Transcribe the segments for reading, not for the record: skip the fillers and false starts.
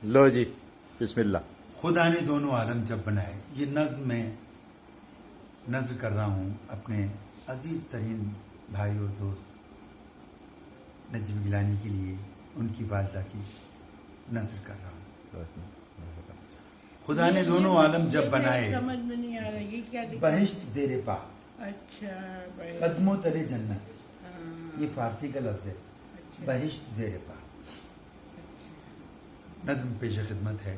لو جی بسم اللہ. خدا نے دونوں عالم جب بنائے. یہ نظم میں نظر کر رہا ہوں اپنے عزیز ترین بھائی اور دوست نجیب گیلانی کے لیے، ان کی والدہ کی نظر کر رہا ہوں. خدا نے دونوں عالم جب بنائے، سمجھ میں نہیں آ رہا یہ کیا لکھا؟ بہشت زیر پا، اچھا قدموں تلے جنت. ہاں، یہ فارسی کا لفظ ہے، اچھا، بہشت زیر پا. اچھا، نظم پیش خدمت ہے.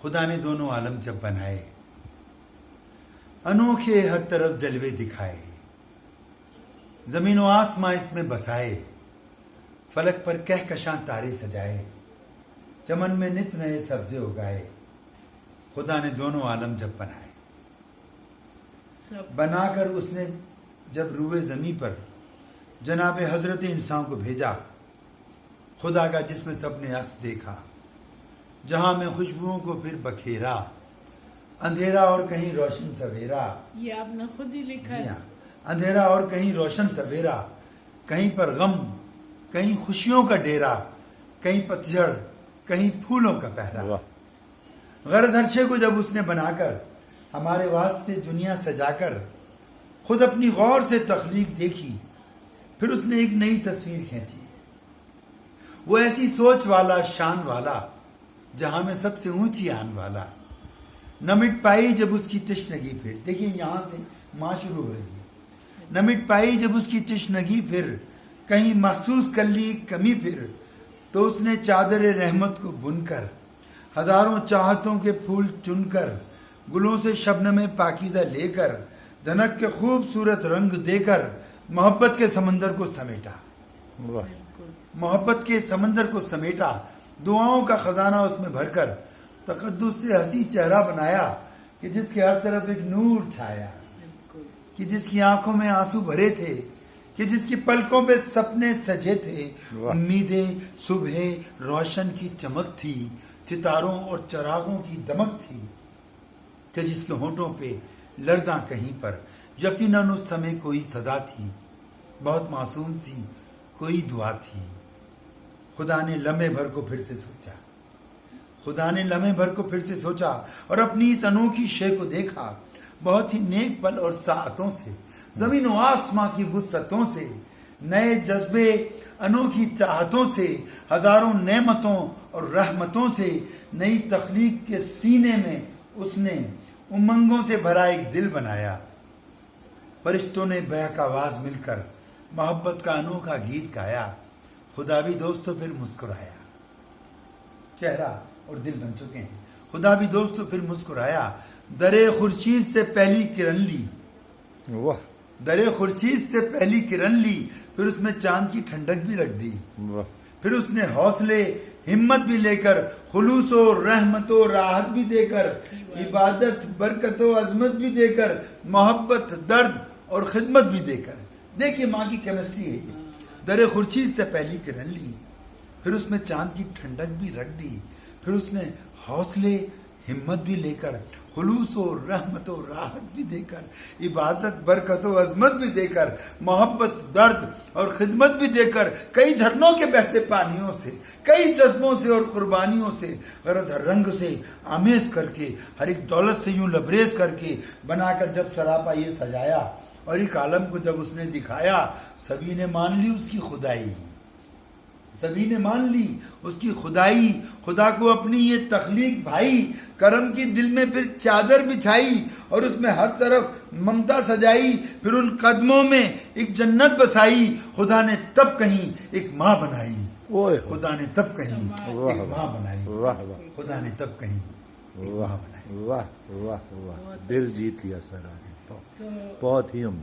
خدا نے دونوں عالم جب بنائے، انوکھے ہر طرف جلوے دکھائے، زمین و آسماں اس میں بسائے، فلک پر کہکشاں تارے سجائے، چمن میں نت نئے سبزے اگائے. خدا نے دونوں عالم جب بنائے، سب بنا کر اس نے جب روئے زمیں پر جناب حضرت انسان کو بھیجا. خدا کا جس میں سب نے عکس دیکھا، جہاں میں خوشبوؤں کو پھر بکھیرا، اندھیرا اور کہیں روشن سویرا. یہ آپ نے خود ہی لکھا جی ہے؟ ہاں. اندھیرا اور کہیں روشن سویرا، کہیں پر غم، کہیں خوشیوں کا ڈیرا، کہیں پتجھڑ، کہیں پھولوں کا پہرا. واہ. غرض ہر شے کو جب اس نے بنا کر ہمارے واسطے دنیا سجا کر خود اپنی غور سے تخلیق دیکھی، پھر اس نے ایک نئی تصویر کھینچی. وہ ایسی سوچ والا، شان والا، جہاں میں سب سے اونچی آن والا، نہ مٹ پائی جب اس کی تشنگی پھر. دیکھیے یہاں سے ماں شروع ہو رہی ہے. نہ مٹ پائی جب اس کی تشنگی پھر، کہیں محسوس کر لی کمی پھر، تو اس نے چادر رحمت کو بن کر ہزاروں چاہتوں کے پھول چن کر، گلوں سے شبنم پاکیزہ لے کر، دھنک کے خوبصورت رنگ دے کر محبت کے سمندر کو سمیٹا. واہ. محبت کے سمندر کو سمیٹا، دعاؤں کا خزانہ اس میں بھر کر تقدس سے ہنسی چہرہ بنایا، کہ جس کے ہر طرف ایک نور چھایا، بالکل. کہ جس کی آنکھوں میں آنسو بھرے تھے، کہ جس کی پلکوں پہ سپنے سجے تھے. واہ. امیدیں صبح روشن کی چمک تھی، ستاروں اور چراغوں کی دمک تھی، کہ جس کے ہونٹوں پہ لرزاں کہیں پر یقیناً اس سمے کوئی صدا تھی، بہت معصوم سی کوئی دعا تھی. خدا نے لمحے بھر کو پھر سے سوچا، خدا نے لمحے بھر کو پھر سے سوچا اور اپنی اس انوکھی شے کو دیکھا. بہت ہی نیک پل اور ساعتوں سے، زمین و آسماں کی وسعتوں سے، نئے جذبے، انوکھی چاہتوں سے، ہزاروں نعمتوں اور رحمتوں سے، نئی تخلیق کے سینے میں اس نے امنگوں سے بھرا ایک دل بنایا. فرشتوں نے بہک آواز مل کر محبت کا انوکھا گیت گایا. خدا بھی دوستوں پھر مسکرایا. چہرہ اور دل بن چکے ہیں. خدا بھی دوستوں پھر مسکرایا. درے خورشید سے پہلی کرن لی، واہ. درے خورشید سے پہلی کرن لی، پھر اس میں چاند کی ٹھنڈک بھی رکھ دی. واہ. پھر اس نے حوصلے ہمت بھی لے کر، خلوص و رحمت و راحت بھی دے کر، عبادت برکت و عظمت بھی دے کر، محبت درد اور خدمت بھی دے کر. دیکھیے ماں کی کیمسٹری ہے یہ. درے خورشید سے پہلی کرن لی، پھر اس میں چاند کی ٹھنڈک بھی رکھ دی، پھر اس نے حوصلے ہمت بھی لے کر، خلوص و رحمت و راحت بھی دے کر، عبادت برکت و عظمت بھی دے کر، محبت درد اور خدمت بھی دے کر، کئی جھرنوں کے بہتے پانیوں سے، کئی جذبوں سے اور قربانیوں سے، غرض ہر رنگ سے آمیز کر کے، ہر ایک دولت سے یوں لبریز کر کے بنا کر جب سراپا یہ سجایا اور ایک عالم کو جب اس نے دکھایا، سبھی نے مان لی اس کی خدائی، سبھی نے مان لی اس کی خدائی. خدا کو اپنی یہ تخلیق بھائی، کرم کی دل میں پھر چادر بچھائی اور اس میں ہر طرف ممتا سجائی، پھر ان قدموں میں ایک جنت بسائی. خدا نے تب کہیں ایک ماں بنائی، خدا نے تب کہیں ایک ماں بنائی، واہ واہ خدا نے تب کہیں ایک ماں بنائی. واہ واہ واہ. دل جیت لیا سر آپ نے. بہت ہی عمدہ.